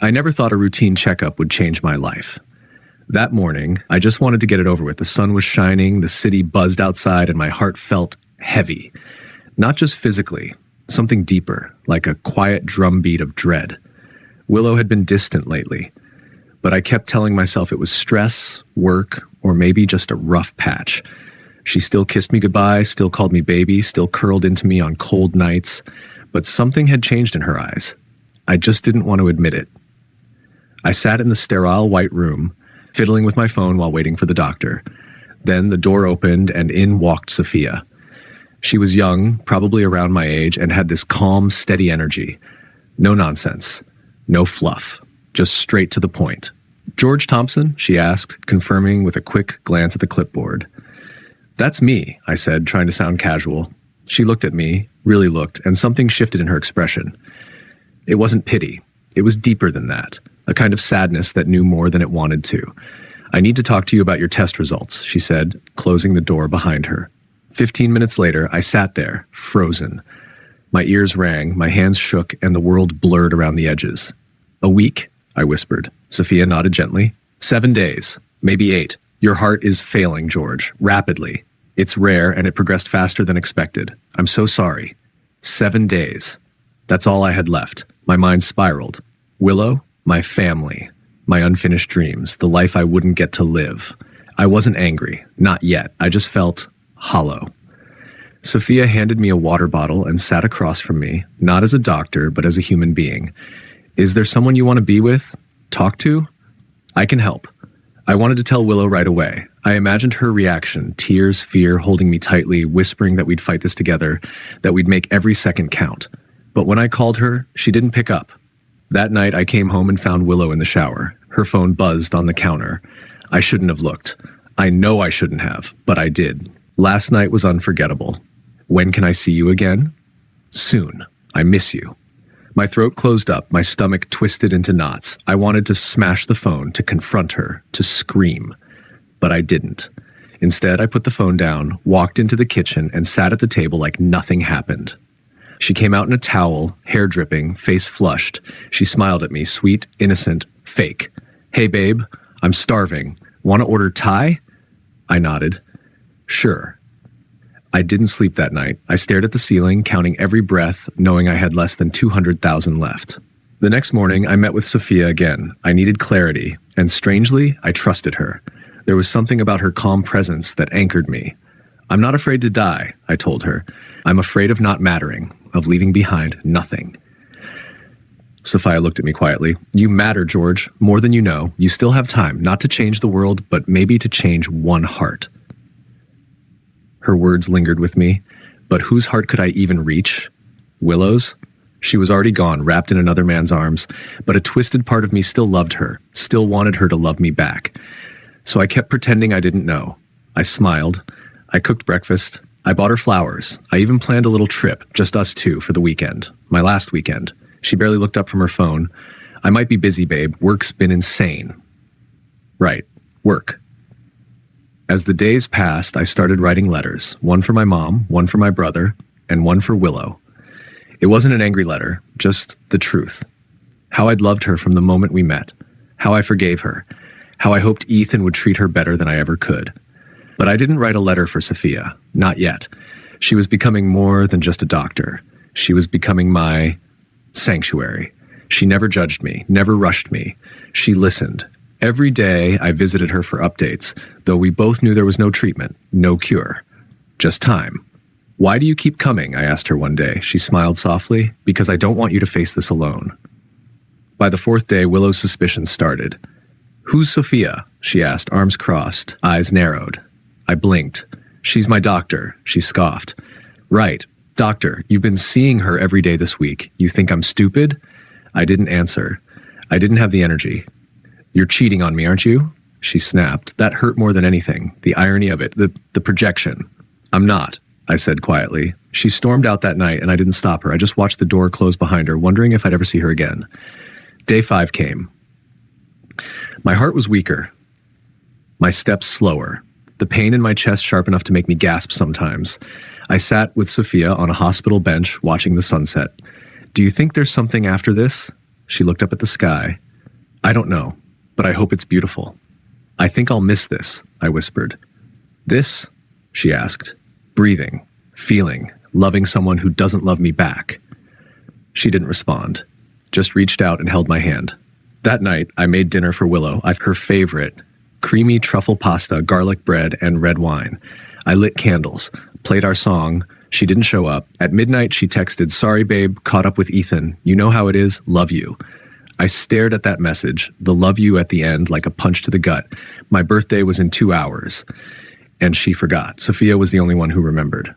I never thought a routine checkup would change my life. That morning, I just wanted to get it over with. The sun was shining, the city buzzed outside, and my heart felt heavy. Not just physically, something deeper, like a quiet drumbeat of dread. Willow had been distant lately, but I kept telling myself it was stress, work, or maybe just a rough patch. She still kissed me goodbye, still called me baby, still curled into me on cold nights, but something had changed in her eyes. I just didn't want to admit it. I sat in the sterile white room, fiddling with my phone while waiting for the doctor. Then the door opened and in walked Sophia. She was young, probably around my age, and had this calm, steady energy. No nonsense, no fluff, just straight to the point. "George Thompson?" she asked, confirming with a quick glance at the clipboard. "That's me," I said, trying to sound casual. She looked at me, really looked, and something shifted in her expression. It wasn't pity. It was deeper than that, a kind of sadness that knew more than it wanted to. "I need to talk to you about your test results," she said, closing the door behind her. 15 minutes later, I sat there, frozen. My ears rang, my hands shook, and the world blurred around the edges. "A week?" I whispered. Sophia nodded gently. 7 days, maybe 8. "Your heart is failing, George, rapidly. It's rare, and it progressed faster than expected. I'm so sorry." 7 days. That's all I had left. My mind spiraled. Willow, my family, my unfinished dreams, the life I wouldn't get to live. I wasn't angry, not yet. I just felt hollow. Sophia handed me a water bottle and sat across from me, not as a doctor, but as a human being. "Is there someone you want to be with? Talk to? I can help." I wanted to tell Willow right away. I imagined her reaction, tears, fear, holding me tightly, whispering that we'd fight this together, that we'd make every second count. But when I called her, she didn't pick up. That night, I came home and found Willow in the shower. Her phone buzzed on the counter. I shouldn't have looked. I know I shouldn't have, but I did. Last night was unforgettable. "When can I see you again?" "Soon. I miss you." My throat closed up, my stomach twisted into knots. I wanted to smash the phone, to confront her, to scream. But I didn't. Instead, I put the phone down, walked into the kitchen, and sat at the table like nothing happened. She came out in a towel, hair dripping, face flushed. She smiled at me, sweet, innocent, fake. "Hey, babe, I'm starving. Want to order Thai?" I nodded. "Sure." I didn't sleep that night. I stared at the ceiling, counting every breath, knowing I had less than 200,000 left. The next morning, I met with Sophia again. I needed clarity, and strangely, I trusted her. There was something about her calm presence that anchored me. "I'm not afraid to die," I told her. "I'm afraid of not mattering, of leaving behind nothing." Sophia looked at me quietly. "You matter, George, more than you know. You still have time, not to change the world, but maybe to change one heart." Her words lingered with me, but whose heart could I even reach? Willow's? She was already gone, wrapped in another man's arms, but a twisted part of me still loved her, still wanted her to love me back. So I kept pretending I didn't know. I smiled. I cooked breakfast. I bought her flowers. I even planned a little trip, just us two, for the weekend. My last weekend. She barely looked up from her phone. "I might be busy, babe. Work's been insane." Right. Work. As the days passed, I started writing letters. One for my mom, one for my brother, and one for Willow. It wasn't an angry letter, just the truth. How I'd loved her from the moment we met. How I forgave her. How I hoped Ethan would treat her better than I ever could. But I didn't write a letter for Sophia. Not yet. She was becoming more than just a doctor. She was becoming my sanctuary. She never judged me, never rushed me. She listened. Every day I visited her for updates, though we both knew there was no treatment, no cure. Just time. "Why do you keep coming?" I asked her one day. She smiled softly. "Because I don't want you to face this alone." By the 4th day, Willow's suspicions started. "Who's Sophia?" she asked, arms crossed, eyes narrowed. I blinked. "She's my doctor," she scoffed. "Right. Doctor, you've been seeing her every day this week. You think I'm stupid?" I didn't answer. I didn't have the energy. "You're cheating on me, aren't you?" She snapped. That hurt more than anything. The irony of it, the projection. "I'm not," I said quietly. She stormed out that night, and I didn't stop her. I just watched the door close behind her, wondering if I'd ever see her again. Day 5 came. My heart was weaker. My steps slower. The pain in my chest sharp enough to make me gasp sometimes. I sat with Sophia on a hospital bench, watching the sunset. "Do you think there's something after this?" She looked up at the sky. I don't know, but I hope it's beautiful. I think I'll miss this, I whispered. This? She asked. Breathing, feeling, loving someone who doesn't love me back. She didn't respond, just reached out and held my hand. That night, I made dinner for Willow, her favorite, creamy truffle pasta, garlic bread, and red wine. I lit candles, played our song. She didn't show up. At midnight, she texted, "Sorry, babe, caught up with Ethan. You know how it is. Love you." I stared at that message, the love you at the end, like a punch to the gut. My birthday was in 2 hours. And she forgot. Sophia was the only one who remembered.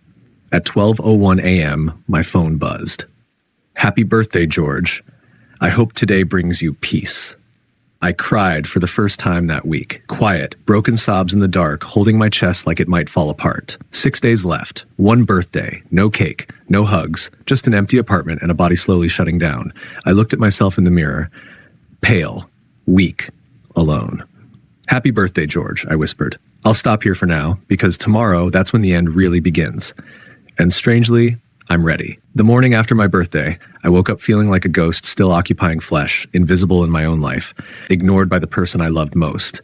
At 12:01 a.m., my phone buzzed. "Happy birthday, George. I hope today brings you peace." I cried for the first time that week. Quiet, broken sobs in the dark, holding my chest like it might fall apart. 6 days left. One birthday. No cake. No hugs. Just an empty apartment and a body slowly shutting down. I looked at myself in the mirror. Pale. Weak. Alone. "Happy birthday, George," I whispered. "I'll stop here for now, because tomorrow, that's when the end really begins." And strangely, I'm ready. The morning after my birthday, I woke up feeling like a ghost still occupying flesh, invisible in my own life, ignored by the person I loved most.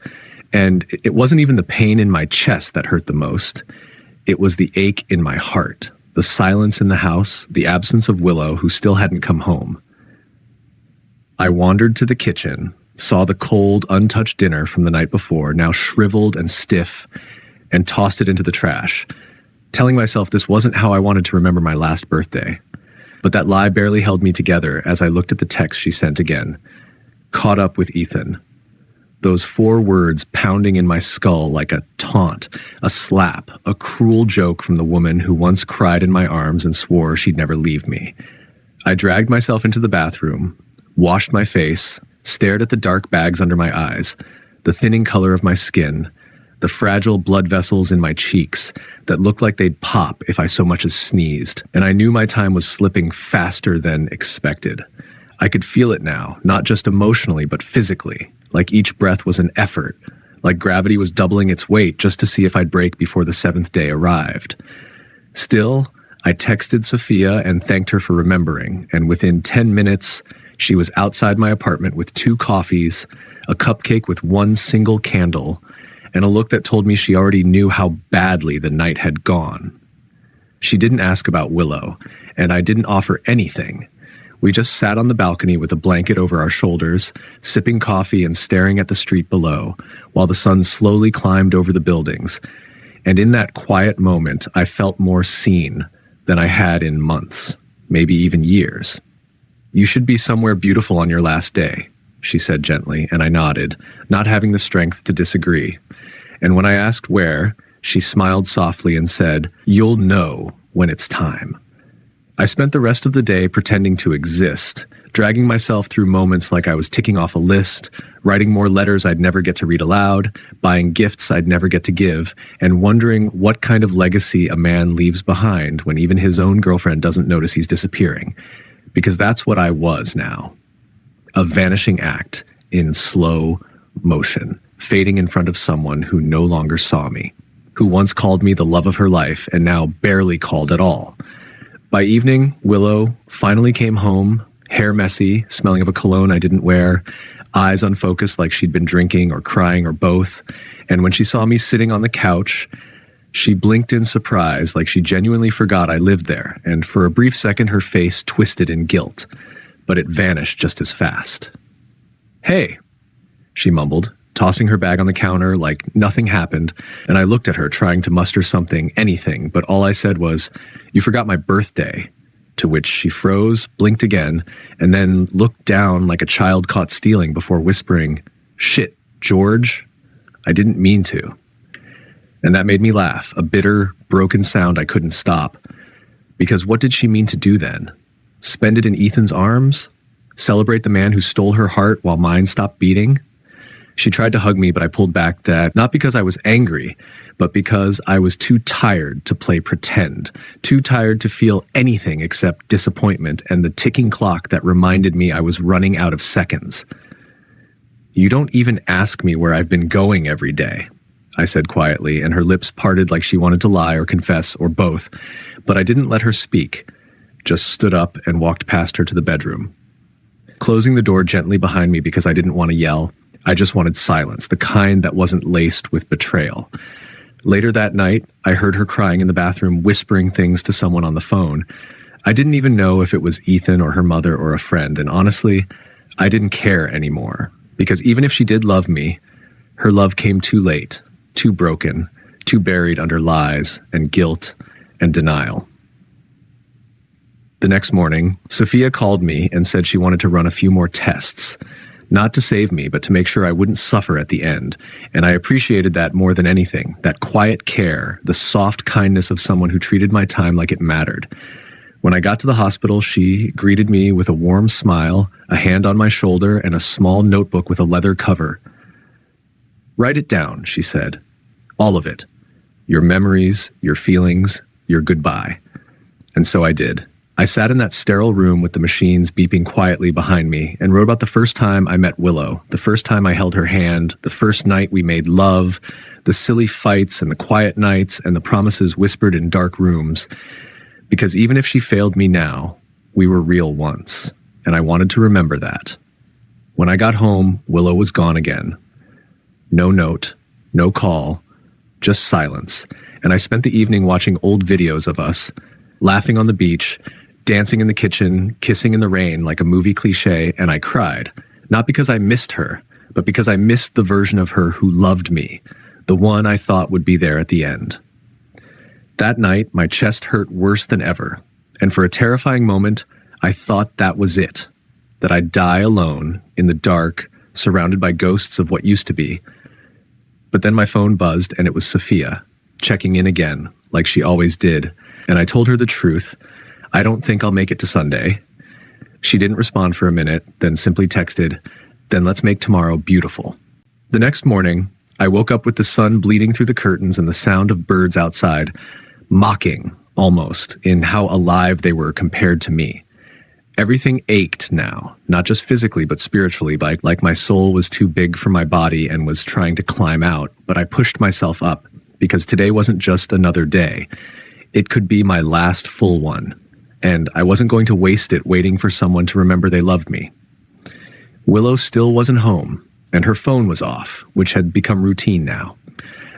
And it wasn't even the pain in my chest that hurt the most. It was the ache in my heart, the silence in the house, the absence of Willow, who still hadn't come home. I wandered to the kitchen, saw the cold, untouched dinner from the night before, now shriveled and stiff, and tossed it into the trash, telling myself this wasn't how I wanted to remember my last birthday. But that lie barely held me together as I looked at the text she sent again. Caught up with Ethan. Those 4 words pounding in my skull like a taunt, a slap, a cruel joke from the woman who once cried in my arms and swore she'd never leave me. I dragged myself into the bathroom, washed my face, stared at the dark bags under my eyes, the thinning color of my skin, the fragile blood vessels in my cheeks that looked like they'd pop if I so much as sneezed, and I knew my time was slipping faster than expected. I could feel it now, not just emotionally, but physically, like each breath was an effort, like gravity was doubling its weight just to see if I'd break before the 7th day arrived. Still, I texted Sophia and thanked her for remembering, and within 10 minutes, she was outside my apartment with 2 coffees, a cupcake with 1 single candle, and a look that told me she already knew how badly the night had gone. She didn't ask about Willow, and I didn't offer anything. We just sat on the balcony with a blanket over our shoulders, sipping coffee and staring at the street below, while the sun slowly climbed over the buildings. And in that quiet moment, I felt more seen than I had in months, maybe even years. "You should be somewhere beautiful on your last day," she said gently, and I nodded, not having the strength to disagree. And when I asked where, she smiled softly and said, "You'll know when it's time." I spent the rest of the day pretending to exist, dragging myself through moments like I was ticking off a list, writing more letters I'd never get to read aloud, buying gifts I'd never get to give, and wondering what kind of legacy a man leaves behind when even his own girlfriend doesn't notice he's disappearing. Because that's what I was now. A vanishing act in slow motion, fading in front of someone who no longer saw me, who once called me the love of her life and now barely called at all. By evening, Willow finally came home, hair messy, smelling of a cologne I didn't wear, eyes unfocused like she'd been drinking or crying or both. And when she saw me sitting on the couch, she blinked in surprise like she genuinely forgot I lived there, and for a brief second her face twisted in guilt, but it vanished just as fast. "Hey," she mumbled, tossing her bag on the counter like nothing happened, and I looked at her trying to muster something, anything, but all I said was, "You forgot my birthday," to which she froze, blinked again, and then looked down like a child caught stealing before whispering, "Shit, George, I didn't mean to." And that made me laugh, a bitter, broken sound I couldn't stop. Because what did she mean to do then? Spend it in Ethan's arms? Celebrate the man who stole her heart while mine stopped beating? She tried to hug me, but I pulled back that, not because I was angry, but because I was too tired to play pretend, too tired to feel anything except disappointment and the ticking clock that reminded me I was running out of seconds. "You don't even ask me where I've been going every day," I said quietly, and her lips parted like she wanted to lie or confess or both, but I didn't let her speak, just stood up and walked past her to the bedroom. closing the door gently behind me because I didn't want to yell. I just wanted silence, the kind that wasn't laced with betrayal. Later that night, I heard her crying in the bathroom, whispering things to someone on the phone. I didn't even know if it was Ethan or her mother or a friend, and honestly, I didn't care anymore. Because even if she did love me, her love came too late, too broken, too buried under lies and guilt and denial. The next morning, Sophia called me and said she wanted to run a few more tests. Not to save me, but to make sure I wouldn't suffer at the end. And I appreciated that more than anything, that quiet care, the soft kindness of someone who treated my time like it mattered. When I got to the hospital, she greeted me with a warm smile, a hand on my shoulder, and a small notebook with a leather cover. "Write it down," she said. "All of it. Your memories, your feelings, your goodbye." And so I did. I sat in that sterile room with the machines beeping quietly behind me and wrote about the first time I met Willow, the first time I held her hand, the first night we made love, the silly fights and the quiet nights and the promises whispered in dark rooms. Because even if she failed me now, we were real once, and I wanted to remember that. When I got home, Willow was gone again. No note, no call, just silence, and I spent the evening watching old videos of us, laughing on the beach, dancing in the kitchen, kissing in the rain like a movie cliche, and I cried. Not because I missed her, but because I missed the version of her who loved me, the one I thought would be there at the end. That night, my chest hurt worse than ever, and for a terrifying moment, I thought that was it, that I'd die alone, in the dark, surrounded by ghosts of what used to be. But then my phone buzzed, and it was Sophia, checking in again, like she always did, and I told her the truth. "I don't think I'll make it to Sunday." She didn't respond for a minute, then simply texted, "Then let's make tomorrow beautiful." The next morning, I woke up with the sun bleeding through the curtains and the sound of birds outside, mocking, almost, in how alive they were compared to me. Everything ached now, not just physically, but spiritually, like my soul was too big for my body and was trying to climb out, but I pushed myself up, because today wasn't just another day. It could be my last full one, and I wasn't going to waste it waiting for someone to remember they loved me. Willow still wasn't home, and her phone was off, which had become routine now.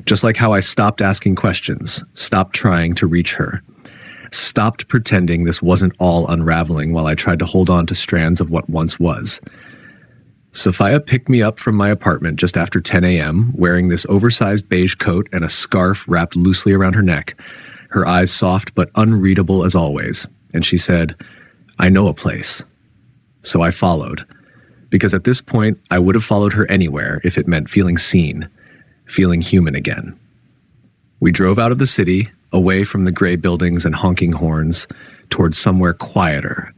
Just like how I stopped asking questions, stopped trying to reach her, stopped pretending this wasn't all unraveling while I tried to hold on to strands of what once was. Sophia picked me up from my apartment just after 10 a.m., wearing this oversized beige coat and a scarf wrapped loosely around her neck, her eyes soft but unreadable as always, and she said, "I know a place." So I followed, because at this point, I would have followed her anywhere if it meant feeling seen, feeling human again. We drove out of the city, away from the gray buildings and honking horns, towards somewhere quieter,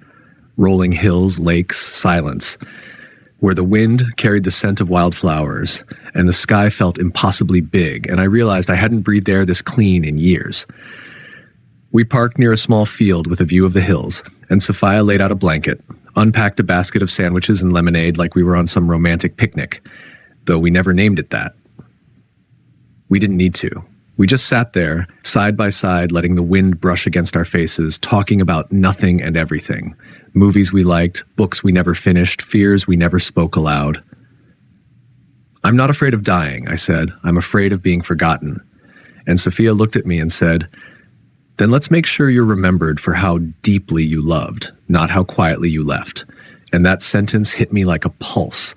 rolling hills, lakes, silence, where the wind carried the scent of wildflowers, and the sky felt impossibly big, and I realized I hadn't breathed air this clean in years. We parked near a small field with a view of the hills, and Sophia laid out a blanket, unpacked a basket of sandwiches and lemonade like we were on some romantic picnic, though we never named it that. We didn't need to. We just sat there, side by side, letting the wind brush against our faces, talking about nothing and everything. Movies we liked, books we never finished, fears we never spoke aloud. "I'm not afraid of dying," I said. "I'm afraid of being forgotten." And Sophia looked at me and said, "Then let's make sure you're remembered for how deeply you loved, not how quietly you left." And that sentence hit me like a pulse,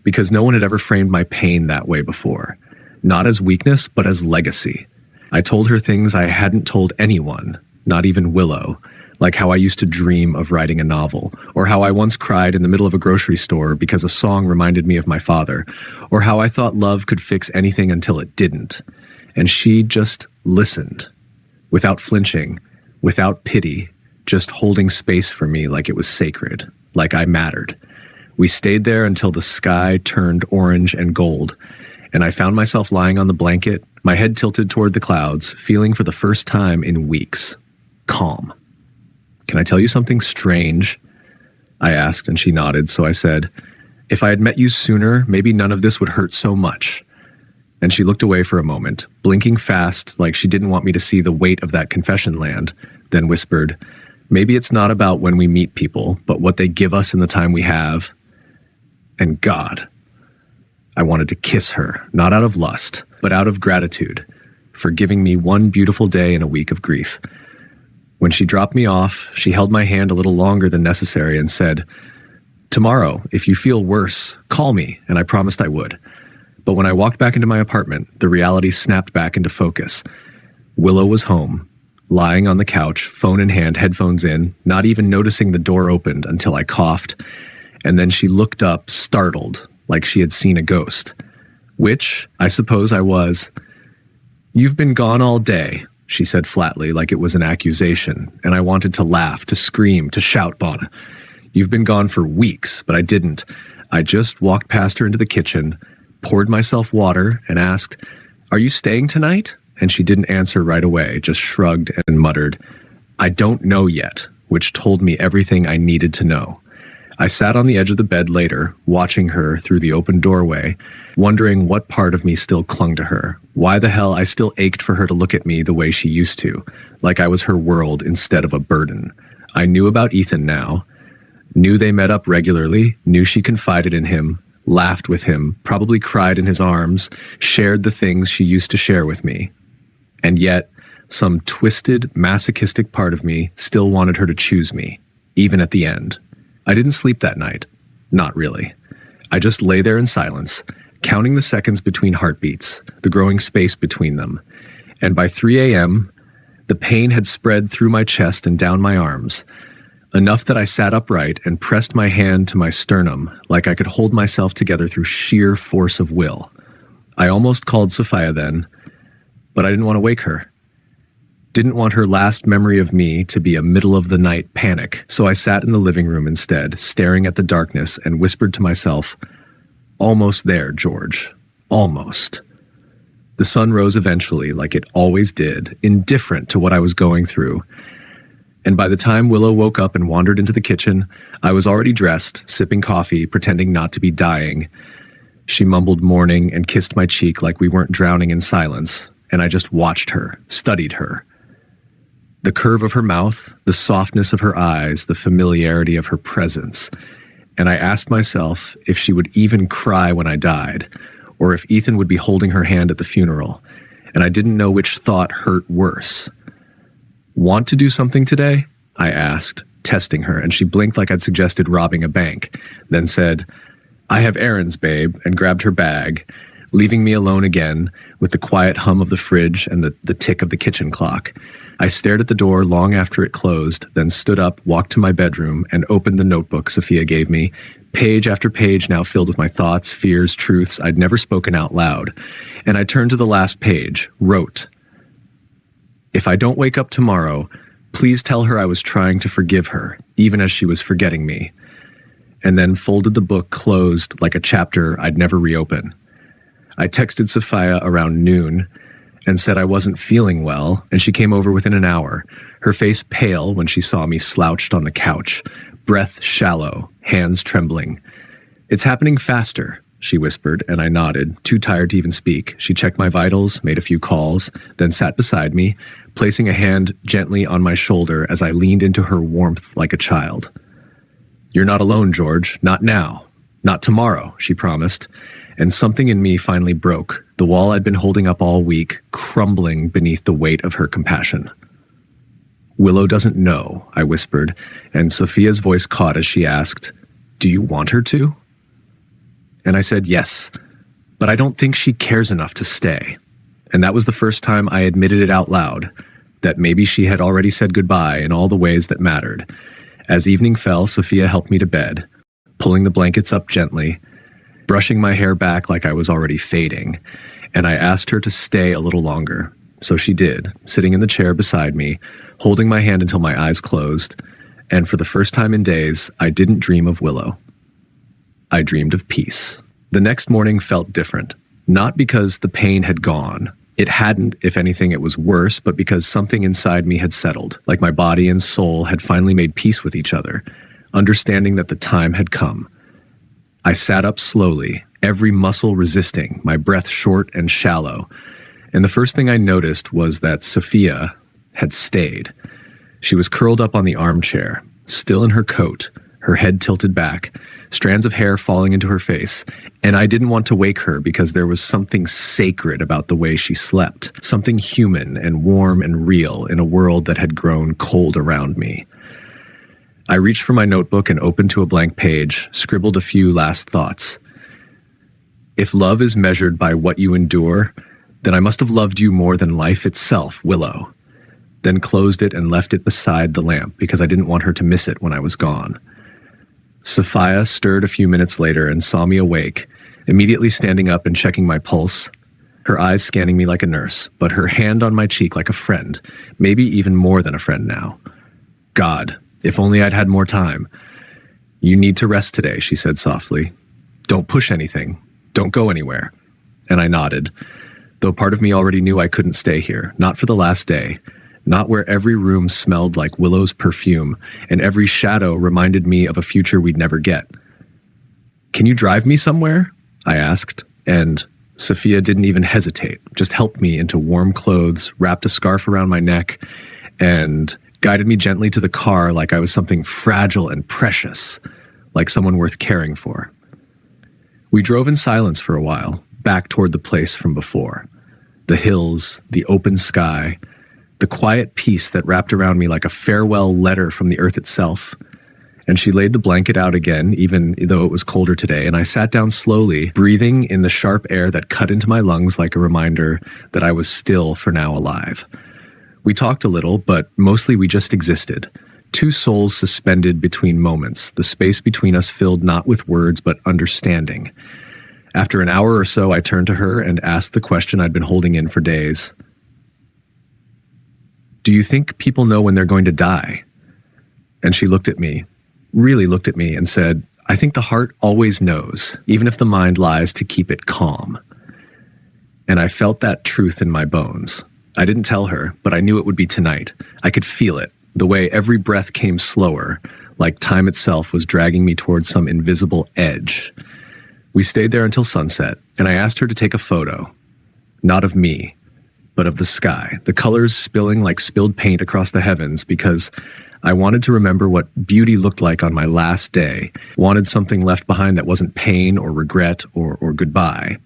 because no one had ever framed my pain that way before. Not as weakness, but as legacy. I told her things I hadn't told anyone, not even Willow, like how I used to dream of writing a novel, or how I once cried in the middle of a grocery store because a song reminded me of my father, or how I thought love could fix anything until it didn't. And she just listened, without flinching, without pity, just holding space for me like it was sacred, like I mattered. We stayed there until the sky turned orange and gold, and I found myself lying on the blanket, my head tilted toward the clouds, feeling for the first time in weeks, calm. "Can I tell you something strange?" I asked, and she nodded, so I said, "If I had met you sooner, maybe none of this would hurt so much." And she looked away for a moment, blinking fast like she didn't want me to see the weight of that confession land, then whispered, Maybe it's not about when we meet people, but what they give us in the time we have. And God, I wanted to kiss her, not out of lust, but out of gratitude for giving me one beautiful day in a week of grief. When she dropped me off, she held my hand a little longer than necessary and said, "Tomorrow, if you feel worse, call me," and I promised I would. But when I walked back into my apartment, the reality snapped back into focus. Willow was home, lying on the couch, phone in hand, headphones in, not even noticing the door opened until I coughed, and then she looked up, startled, like she had seen a ghost. Which, I suppose I was. "You've been gone all day," she said flatly, like it was an accusation, and I wanted to laugh, to scream, to shout, "Bon. You've been gone for weeks," but I didn't. I just walked past her into the kitchen, poured myself water, and asked, "Are you staying tonight?" And she didn't answer right away, just shrugged and muttered, "I don't know yet," which told me everything I needed to know. I sat on the edge of the bed later, watching her through the open doorway, wondering what part of me still clung to her, why the hell I still ached for her to look at me the way she used to, like I was her world instead of a burden. I knew about Ethan now, knew they met up regularly, knew she confided in him, laughed with him, probably cried in his arms, shared the things she used to share with me. And yet, some twisted, masochistic part of me still wanted her to choose me, even at the end. I didn't sleep that night. Not really. I just lay there in silence, counting the seconds between heartbeats, the growing space between them. And by 3 a.m., the pain had spread through my chest and down my arms, enough that I sat upright and pressed my hand to my sternum like I could hold myself together through sheer force of will. I almost called Sophia then, but I didn't want to wake her. Didn't want her last memory of me to be a middle-of-the-night panic, so I sat in the living room instead, staring at the darkness and whispered to myself, "Almost there, George. Almost." The sun rose eventually, like it always did, indifferent to what I was going through. And by the time Willow woke up and wandered into the kitchen, I was already dressed, sipping coffee, pretending not to be dying. She mumbled morning and kissed my cheek like we weren't drowning in silence, and I just watched her, studied her. The curve of her mouth, the softness of her eyes, the familiarity of her presence. And I asked myself if she would even cry when I died, or if Ethan would be holding her hand at the funeral. And I didn't know which thought hurt worse. "Want to do something today?" I asked, testing her, and she blinked like I'd suggested robbing a bank, then said, "I have errands, babe," and grabbed her bag, leaving me alone again with the quiet hum of the fridge and the tick of the kitchen clock. I stared at the door long after it closed, then stood up, walked to my bedroom, and opened the notebook Sophia gave me, page after page now filled with my thoughts, fears, truths I'd never spoken out loud. And I turned to the last page, wrote, "If I don't wake up tomorrow, please tell her I was trying to forgive her, even as she was forgetting me." And then folded the book closed like a chapter I'd never reopen. I texted Sophia around noon and said I wasn't feeling well, and she came over within an hour, her face pale when she saw me slouched on the couch, breath shallow, hands trembling. "It's happening faster," she whispered, and I nodded, too tired to even speak. She checked my vitals, made a few calls, then sat beside me, placing a hand gently on my shoulder as I leaned into her warmth like a child. "You're not alone, George. Not now. Not tomorrow," she promised. And something in me finally broke, the wall I'd been holding up all week, crumbling beneath the weight of her compassion. "Willow doesn't know," I whispered, and Sophia's voice caught as she asked, "Do you want her to?" And I said yes, but I don't think she cares enough to stay. And that was the first time I admitted it out loud, that maybe she had already said goodbye in all the ways that mattered. As evening fell, Sophia helped me to bed, pulling the blankets up gently, brushing my hair back like I was already fading, and I asked her to stay a little longer. So she did, sitting in the chair beside me, holding my hand until my eyes closed, and for the first time in days, I didn't dream of Willow. I dreamed of peace. The next morning felt different, not because the pain had gone. It hadn't. If anything, it was worse, but because something inside me had settled, like my body and soul had finally made peace with each other, understanding that the time had come. I sat up slowly, every muscle resisting, my breath short and shallow, and the first thing I noticed was that Sophia had stayed. She was curled up on the armchair, still in her coat, her head tilted back, strands of hair falling into her face, and I didn't want to wake her because there was something sacred about the way she slept, something human and warm and real in a world that had grown cold around me. I reached for my notebook and opened to a blank page, scribbled a few last thoughts. If love is measured by what you endure, then I must have loved you more than life itself, Willow. Then closed it and left it beside the lamp because I didn't want her to miss it when I was gone. Sophia stirred a few minutes later and saw me awake, immediately standing up and checking my pulse, her eyes scanning me like a nurse, but her hand on my cheek like a friend, maybe even more than a friend now. God, if only I'd had more time. You need to rest today, she said softly. Don't push anything. Don't go anywhere. And I nodded, though part of me already knew I couldn't stay here, not for the last day. Not where every room smelled like Willow's perfume and every shadow reminded me of a future we'd never get. Can you drive me somewhere? I asked, and Sophia didn't even hesitate, just helped me into warm clothes, wrapped a scarf around my neck, and guided me gently to the car like I was something fragile and precious, like someone worth caring for. We drove in silence for a while, back toward the place from before. The hills, the open sky, the quiet peace that wrapped around me like a farewell letter from the earth itself. And she laid the blanket out again, even though it was colder today, and I sat down slowly, breathing in the sharp air that cut into my lungs like a reminder that I was still, for now, alive. We talked a little, but mostly we just existed. Two souls suspended between moments, the space between us filled not with words but understanding. After an hour or so, I turned to her and asked the question I'd been holding in for days. Do you think people know when they're going to die? And she looked at me, really looked at me, and said, I think the heart always knows, even if the mind lies to keep it calm. And I felt that truth in my bones. I didn't tell her, but I knew it would be tonight. I could feel it, the way every breath came slower, like time itself was dragging me towards some invisible edge. We stayed there until sunset, and I asked her to take a photo, not of me, but of the sky, the colors spilling like spilled paint across the heavens, because I wanted to remember what beauty looked like on my last day, wanted something left behind that wasn't pain or regret or goodbye.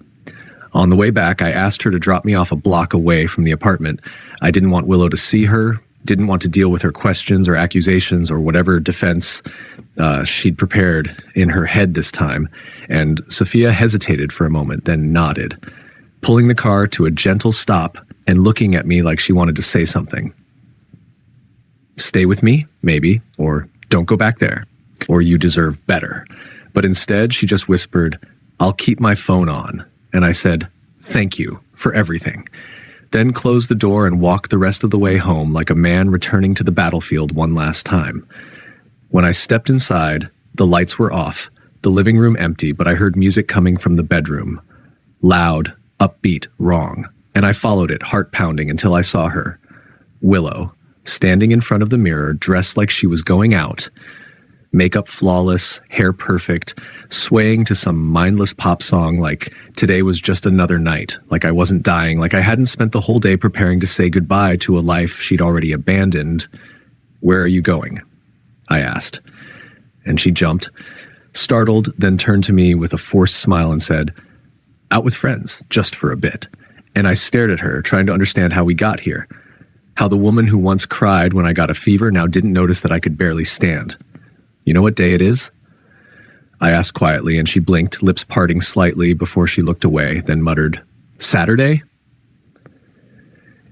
On the way back, I asked her to drop me off a block away from the apartment. I didn't want Willow to see her, didn't want to deal with her questions or accusations or whatever defense she'd prepared in her head this time, and Sophia hesitated for a moment, then nodded, pulling the car to a gentle stop and looking at me like she wanted to say something. Stay with me, maybe, or don't go back there, or you deserve better. But instead, she just whispered, I'll keep my phone on. And I said, thank you for everything. Then closed the door and walked the rest of the way home like a man returning to the battlefield one last time. When I stepped inside, the lights were off, the living room empty, but I heard music coming from the bedroom. Loud, upbeat, wrong. And I followed it, heart pounding, until I saw her, Willow, standing in front of the mirror, dressed like she was going out, makeup flawless, hair perfect, swaying to some mindless pop song like Today Was Just Another Night, like I wasn't dying, like I hadn't spent the whole day preparing to say goodbye to a life she'd already abandoned. Where are you going? I asked. And she jumped, startled, then turned to me with a forced smile and said, out with friends, just for a bit. And I stared at her, trying to understand how we got here. How the woman who once cried when I got a fever now didn't notice that I could barely stand. You know what day it is? I asked quietly, and she blinked, lips parting slightly before she looked away, then muttered, Saturday?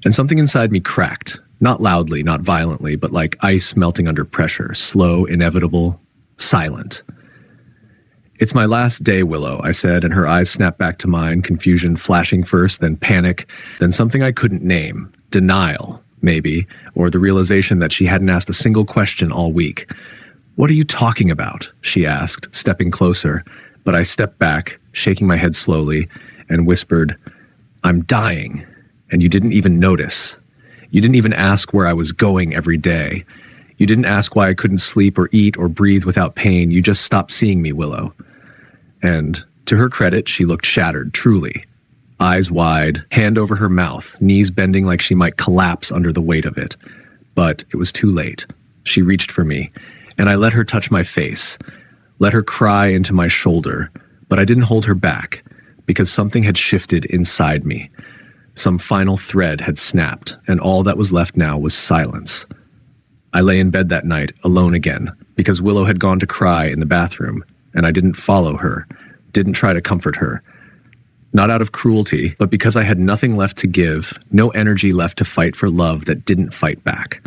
And something inside me cracked, not loudly, not violently, but like ice melting under pressure, slow, inevitable, silent. It's my last day, Willow, I said, and her eyes snapped back to mine, confusion flashing first, then panic, then something I couldn't name, denial, maybe, or the realization that she hadn't asked a single question all week. What are you talking about? She asked, stepping closer, but I stepped back, shaking my head slowly, and whispered, I'm dying, and you didn't even notice. You didn't even ask where I was going every day. You didn't ask why I couldn't sleep or eat or breathe without pain. You just stopped seeing me, Willow. And to her credit, she looked shattered, truly. Eyes wide, hand over her mouth, knees bending like she might collapse under the weight of it. but it was too late. She reached for me, and I let her touch my face, let her cry into my shoulder, but I didn't hold her back, because something had shifted inside me. Some final thread had snapped, and all that was left now was silence. I lay in bed that night, alone again, because Willow had gone to cry in the bathroom, and I didn't follow her, didn't try to comfort her. Not out of cruelty, but because I had nothing left to give, no energy left to fight for love that didn't fight back.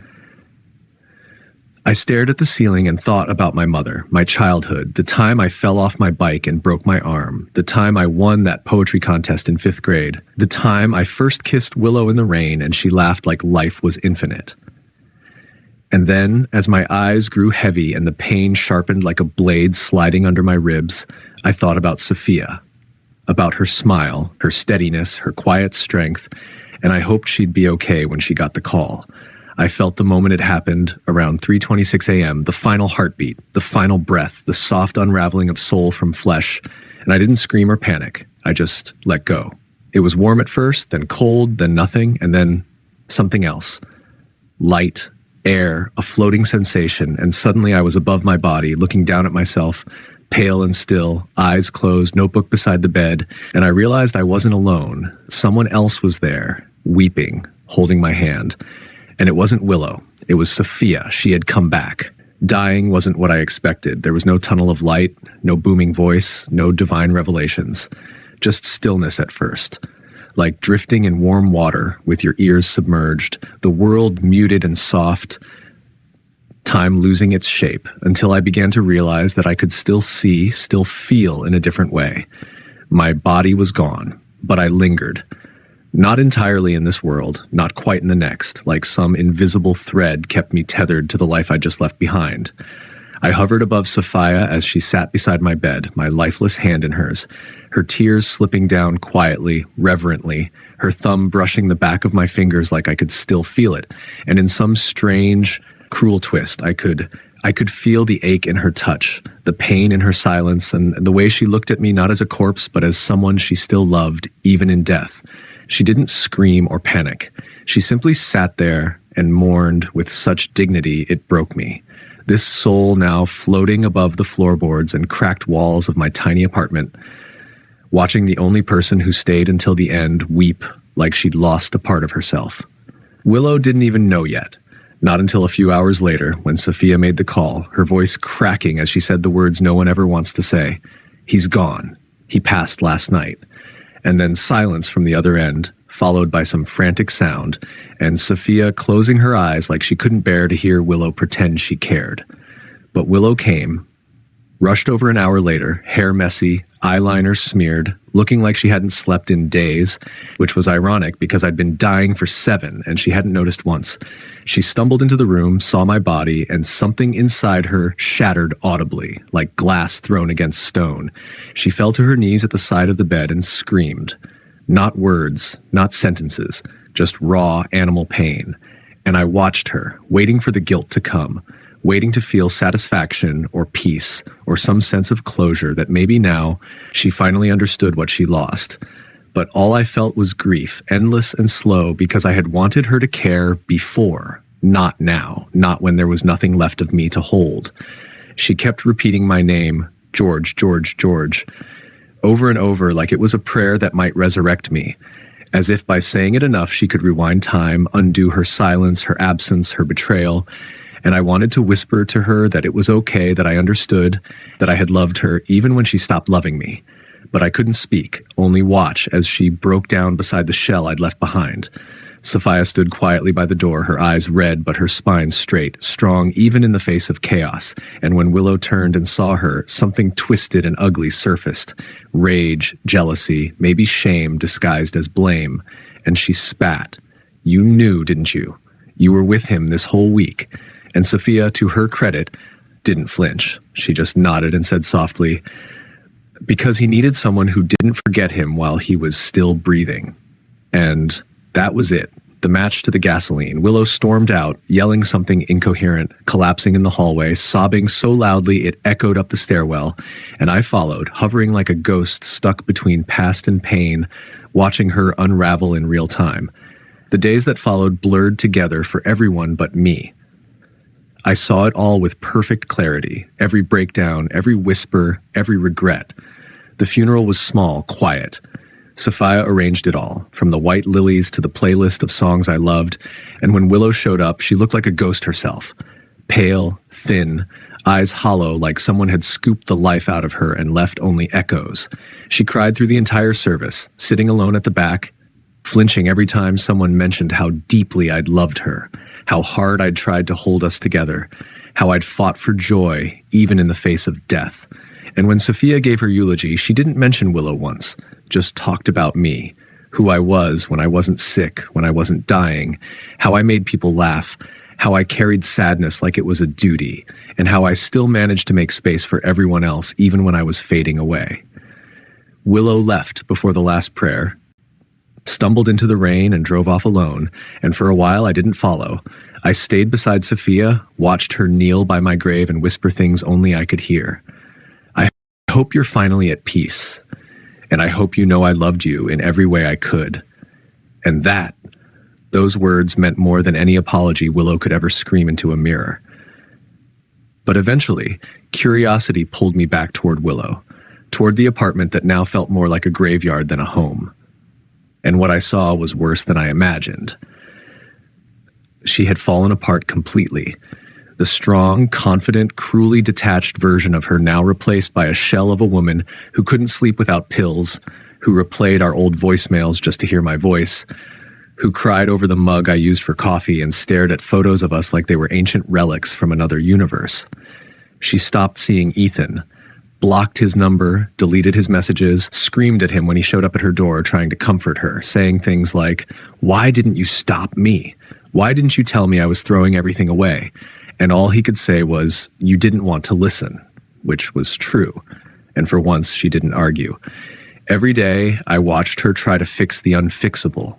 I stared at the ceiling and thought about my mother, my childhood, the time I fell off my bike and broke my arm, the time I won that poetry contest in 5th grade, the time I first kissed Willow in the rain and she laughed like life was infinite. And then, as my eyes grew heavy and the pain sharpened like a blade sliding under my ribs, I thought about Sophia, about her smile, her steadiness, her quiet strength, and I hoped she'd be okay when she got the call. I felt the moment it happened, around 3:26 a.m., the final heartbeat, the final breath, the soft unraveling of soul from flesh, and I didn't scream or panic. I just let go. It was warm at first, then cold, then nothing, and then something else. Light, air, a floating sensation, and suddenly I was above my body, looking down at myself, pale and still, eyes closed, notebook beside the bed, and I realized I wasn't alone. Someone else was there, weeping, holding my hand. And it wasn't Willow. It was Sophia. She had come back. Dying wasn't what I expected. There was no tunnel of light, no booming voice, no divine revelations. Just stillness at first. Like drifting in warm water with your ears submerged, the world muted and soft, time losing its shape, until I began to realize that I could still see, still feel in a different way. My body was gone, but I lingered. Not entirely in this world, not quite in the next, like some invisible thread kept me tethered to the life I'd just left behind. I hovered above Sophia as she sat beside my bed, my lifeless hand in hers, her tears slipping down quietly, reverently, her thumb brushing the back of my fingers like I could still feel it, and in some strange, cruel twist, I could feel the ache in her touch, the pain in her silence, and the way she looked at me not as a corpse, but as someone she still loved, even in death. She didn't scream or panic. She simply sat there and mourned with such dignity it broke me. This soul now floating above the floorboards and cracked walls of my tiny apartment, watching the only person who stayed until the end weep like she'd lost a part of herself. Willow didn't even know yet. Not until a few hours later, when Sophia made the call, her voice cracking as she said the words no one ever wants to say. "He's gone. He passed last night." And then silence from the other end, followed by some frantic sound, and Sophia closing her eyes like she couldn't bear to hear Willow pretend she cared. But Willow came, rushed over an hour later, hair messy, eyeliner smeared, looking like she hadn't slept in days, which was ironic because I'd been dying for 7 and she hadn't noticed once. She stumbled into the room, saw my body, and something inside her shattered audibly, like glass thrown against stone. She fell to her knees at the side of the bed and screamed. Not words, not sentences, just raw animal pain. And I watched her, waiting for the guilt to come, waiting to feel satisfaction or peace or some sense of closure that maybe now she finally understood what she lost. But all I felt was grief, endless and slow, because I had wanted her to care before, not now, not when there was nothing left of me to hold. She kept repeating my name, George, George, George, over and over like it was a prayer that might resurrect me, as if by saying it enough she could rewind time, undo her silence, her absence, her betrayal. And I wanted to whisper to her that it was okay, that I understood, that I had loved her even when she stopped loving me. But I couldn't speak, only watch as she broke down beside the shell I'd left behind. Sophia stood quietly by the door, her eyes red but her spine straight, strong even in the face of chaos. And when Willow turned and saw her, something twisted and ugly surfaced. Rage, jealousy, maybe shame disguised as blame. And she spat. "You knew, didn't you? You were with him this whole week." And Sophia, to her credit, didn't flinch. She just nodded and said softly, "Because he needed someone who didn't forget him while he was still breathing." And that was it. The match to the gasoline. Willow stormed out, yelling something incoherent, collapsing in the hallway, sobbing so loudly it echoed up the stairwell, and I followed, hovering like a ghost stuck between past and pain, watching her unravel in real time. The days that followed blurred together for everyone but me. I saw it all with perfect clarity, every breakdown, every whisper, every regret. The funeral was small, quiet. Sophia arranged it all, from the white lilies to the playlist of songs I loved, and when Willow showed up, she looked like a ghost herself. Pale, thin, eyes hollow like someone had scooped the life out of her and left only echoes. She cried through the entire service, sitting alone at the back, flinching every time someone mentioned how deeply I'd loved her, how hard I'd tried to hold us together, how I'd fought for joy, even in the face of death. And when Sophia gave her eulogy, she didn't mention Willow once, just talked about me, who I was when I wasn't sick, when I wasn't dying, how I made people laugh, how I carried sadness like it was a duty, and how I still managed to make space for everyone else even when I was fading away. Willow left before the last prayer, stumbled into the rain and drove off alone, and for a while I didn't follow. I stayed beside Sophia, watched her kneel by my grave and whisper things only I could hear. I hope you're finally at peace, and I hope you know I loved you in every way I could. And those words meant more than any apology Willow could ever scream into a mirror. But eventually, curiosity pulled me back toward Willow, toward the apartment that now felt more like a graveyard than a home. And what I saw was worse than I imagined. She had fallen apart completely. The strong, confident, cruelly detached version of her now replaced by a shell of a woman who couldn't sleep without pills, who replayed our old voicemails just to hear my voice, who cried over the mug I used for coffee and stared at photos of us like they were ancient relics from another universe. She stopped seeing Ethan, blocked his number, deleted his messages, screamed at him when he showed up at her door trying to comfort her, saying things like, "Why didn't you stop me? Why didn't you tell me I was throwing everything away?" And all he could say was, "You didn't want to listen," which was true. And for once, she didn't argue. Every day, I watched her try to fix the unfixable.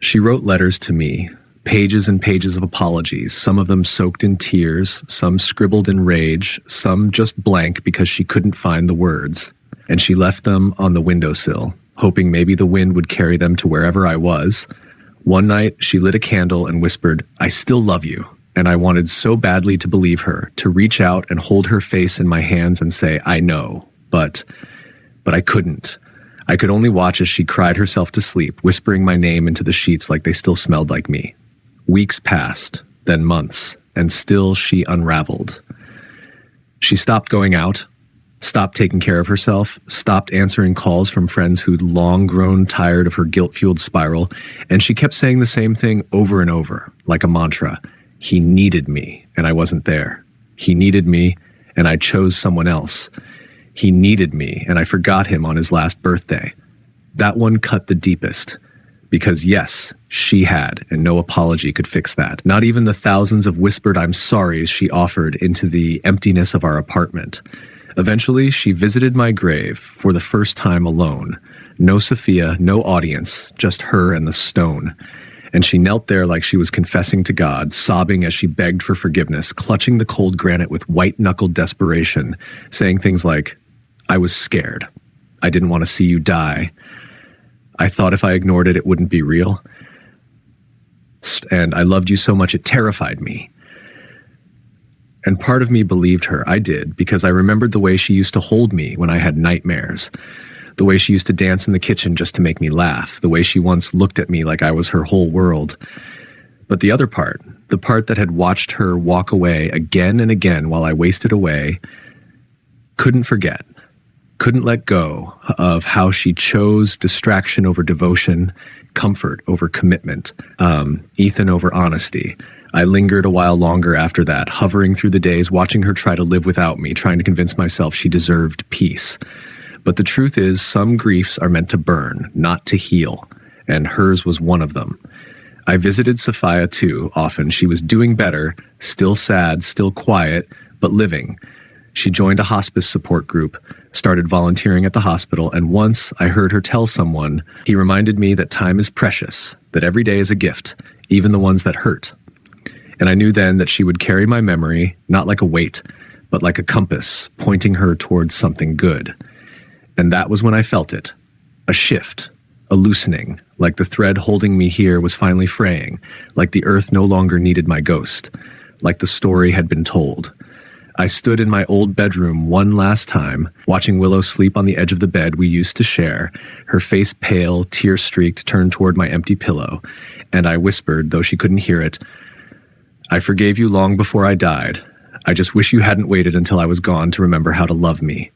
She wrote letters to me, pages and pages of apologies, some of them soaked in tears, some scribbled in rage, some just blank because she couldn't find the words. And she left them on the windowsill, hoping maybe the wind would carry them to wherever I was. One night, she lit a candle and whispered, "I still love you." And I wanted so badly to believe her, to reach out and hold her face in my hands and say, "I know," but I couldn't. I could only watch as she cried herself to sleep, whispering my name into the sheets like they still smelled like me. Weeks passed, then months, and still she unraveled. She stopped going out, stopped taking care of herself, stopped answering calls from friends who'd long grown tired of her guilt-fueled spiral, and she kept saying the same thing over and over, like a mantra. He needed me, and I wasn't there. He needed me, and I chose someone else. He needed me, and I forgot him on his last birthday. That one cut the deepest. Because yes, she had, and no apology could fix that. Not even the thousands of whispered "I'm sorry's" she offered into the emptiness of our apartment. Eventually, she visited my grave for the first time alone. No Sophia, no audience, just her and the stone. And she knelt there like she was confessing to God, sobbing as she begged for forgiveness, clutching the cold granite with white-knuckled desperation, saying things like, "I was scared. I didn't want to see you die. I thought if I ignored it, it wouldn't be real. And I loved you so much it terrified me." And part of me believed her. I did, because I remembered the way she used to hold me when I had nightmares, the way she used to dance in the kitchen just to make me laugh, the way she once looked at me like I was her whole world. But the other part, the part that had watched her walk away again and again while I wasted away, couldn't forget. Couldn't let go of how she chose distraction over devotion, comfort over commitment, Ethan over honesty. I lingered a while longer after that, hovering through the days, watching her try to live without me, trying to convince myself she deserved peace. But the truth is, some griefs are meant to burn, not to heal, and hers was one of them. I visited Sophia too, often. She was doing better, still sad, still quiet, but living. She joined a hospice support group, started volunteering at the hospital, and once I heard her tell someone, he reminded me that time is precious, that every day is a gift, even the ones that hurt. And I knew then that she would carry my memory, not like a weight, but like a compass, pointing her towards something good. And that was when I felt it. A shift, a loosening, like the thread holding me here was finally fraying, like the earth no longer needed my ghost, like the story had been told. I stood in my old bedroom one last time, watching Willow sleep on the edge of the bed we used to share, her face pale, tear-streaked, turned toward my empty pillow, and I whispered, though she couldn't hear it, "I forgave you long before I died. I just wish you hadn't waited until I was gone to remember how to love me."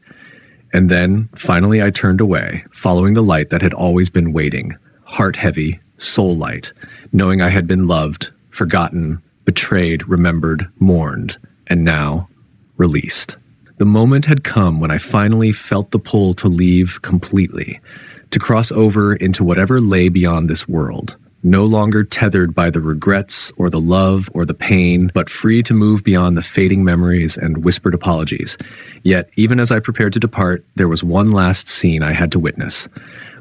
And then, finally, I turned away, following the light that had always been waiting, heart-heavy, soul-light, knowing I had been loved, forgotten, betrayed, remembered, mourned, and now released. The moment had come when I finally felt the pull to leave completely, to cross over into whatever lay beyond this world, no longer tethered by the regrets or the love or the pain, but free to move beyond the fading memories and whispered apologies. Yet, even as I prepared to depart, there was one last scene I had to witness.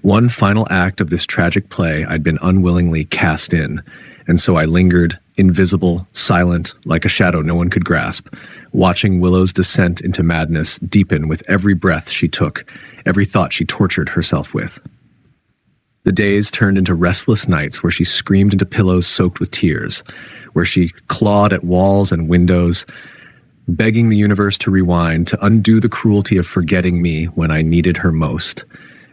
One final act of this tragic play I'd been unwillingly cast in, and so I lingered, invisible, silent, like a shadow no one could grasp, watching Willow's descent into madness deepen with every breath she took, every thought she tortured herself with. The days turned into restless nights where she screamed into pillows soaked with tears, where she clawed at walls and windows, begging the universe to rewind, to undo the cruelty of forgetting me when I needed her most.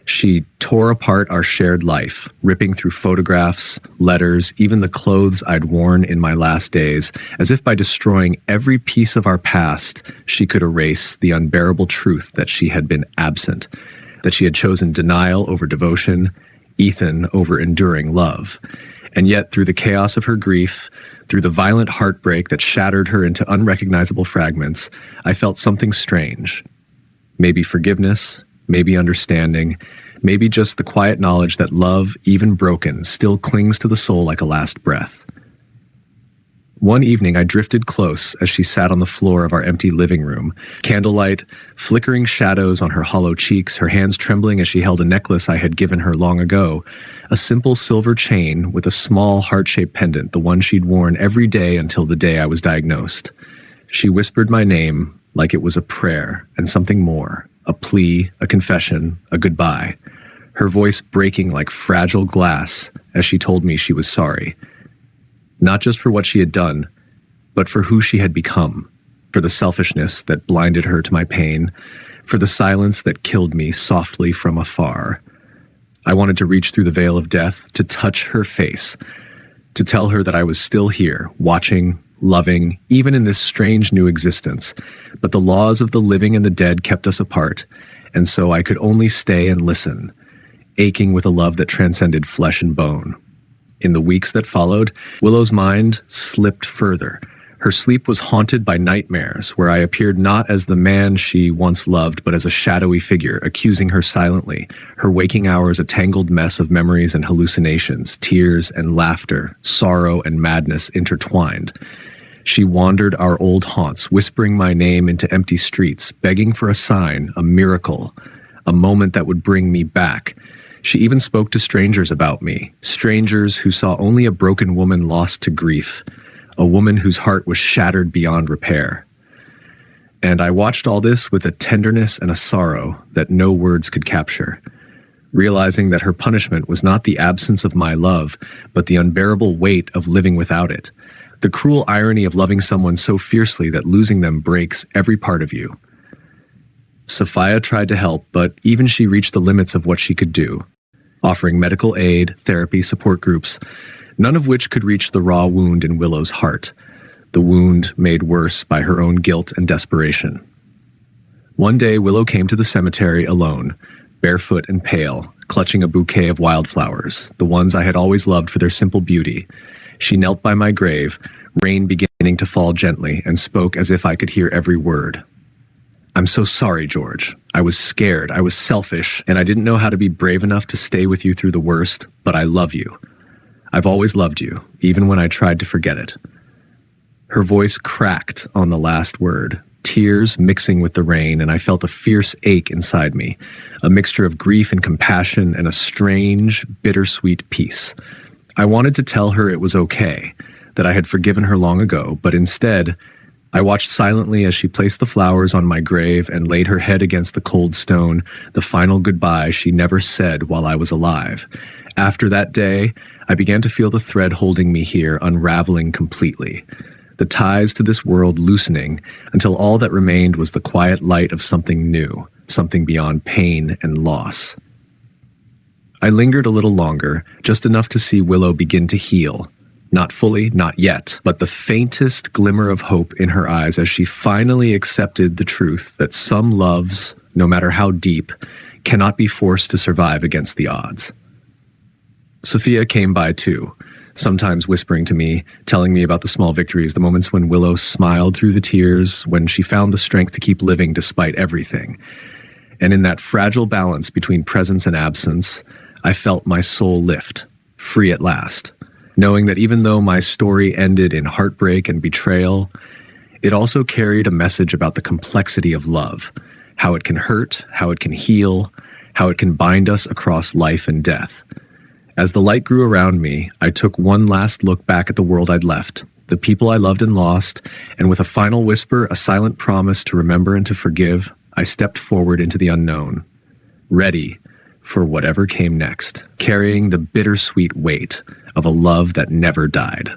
She tore apart our shared life, ripping through photographs, letters, even the clothes I'd worn in my last days, as if by destroying every piece of our past, she could erase the unbearable truth that she had been absent, that she had chosen denial over devotion, Ethan over enduring love. And yet, through the chaos of her grief, through the violent heartbreak that shattered her into unrecognizable fragments, I felt something strange. Maybe forgiveness, maybe understanding, maybe just the quiet knowledge that love, even broken, still clings to the soul like a last breath. One evening, I drifted close as she sat on the floor of our empty living room, candlelight, flickering shadows on her hollow cheeks, her hands trembling as she held a necklace I had given her long ago, a simple silver chain with a small heart-shaped pendant, the one she'd worn every day until the day I was diagnosed. She whispered my name like it was a prayer and something more, a plea, a confession, a goodbye, her voice breaking like fragile glass as she told me she was sorry. Not just for what she had done, but for who she had become, for the selfishness that blinded her to my pain, for the silence that killed me softly from afar. I wanted to reach through the veil of death, to touch her face, to tell her that I was still here, watching, loving, even in this strange new existence. But the laws of the living and the dead kept us apart, and so I could only stay and listen, aching with a love that transcended flesh and bone. In the weeks that followed, Willow's mind slipped further. Her sleep was haunted by nightmares, where I appeared not as the man she once loved, but as a shadowy figure, accusing her silently, her waking hours a tangled mess of memories and hallucinations, tears and laughter, sorrow and madness intertwined. She wandered our old haunts, whispering my name into empty streets, begging for a sign, a miracle, a moment that would bring me back. She even spoke to strangers about me, strangers who saw only a broken woman lost to grief, a woman whose heart was shattered beyond repair. And I watched all this with a tenderness and a sorrow that no words could capture, realizing that her punishment was not the absence of my love, but the unbearable weight of living without it, the cruel irony of loving someone so fiercely that losing them breaks every part of you. Sophia tried to help, but even she reached the limits of what she could do, offering medical aid, therapy, support groups, none of which could reach the raw wound in Willow's heart, the wound made worse by her own guilt and desperation. One day, Willow came to the cemetery alone, barefoot and pale, clutching a bouquet of wildflowers, the ones I had always loved for their simple beauty. She knelt by my grave, rain beginning to fall gently, and spoke as if I could hear every word. "I'm so sorry, George. I was scared, I was selfish, and I didn't know how to be brave enough to stay with you through the worst, but I love you. I've always loved you, even when I tried to forget it." Her voice cracked on the last word, tears mixing with the rain, and I felt a fierce ache inside me, a mixture of grief and compassion and a strange, bittersweet peace. I wanted to tell her it was okay, that I had forgiven her long ago, but instead, I watched silently as she placed the flowers on my grave and laid her head against the cold stone, the final goodbye she never said while I was alive. After that day, I began to feel the thread holding me here unraveling completely, the ties to this world loosening until all that remained was the quiet light of something new, something beyond pain and loss. I lingered a little longer, just enough to see Willow begin to heal. Not fully, not yet, but the faintest glimmer of hope in her eyes as she finally accepted the truth that some loves, no matter how deep, cannot be forced to survive against the odds. Sophia came by too, sometimes whispering to me, telling me about the small victories, the moments when Willow smiled through the tears, when she found the strength to keep living despite everything. And in that fragile balance between presence and absence, I felt my soul lift, free at last, knowing that even though my story ended in heartbreak and betrayal, it also carried a message about the complexity of love, how it can hurt, how it can heal, how it can bind us across life and death. As the light grew around me, I took one last look back at the world I'd left, the people I loved and lost, and with a final whisper, a silent promise to remember and to forgive, I stepped forward into the unknown, ready for whatever came next, carrying the bittersweet weight of a love that never died.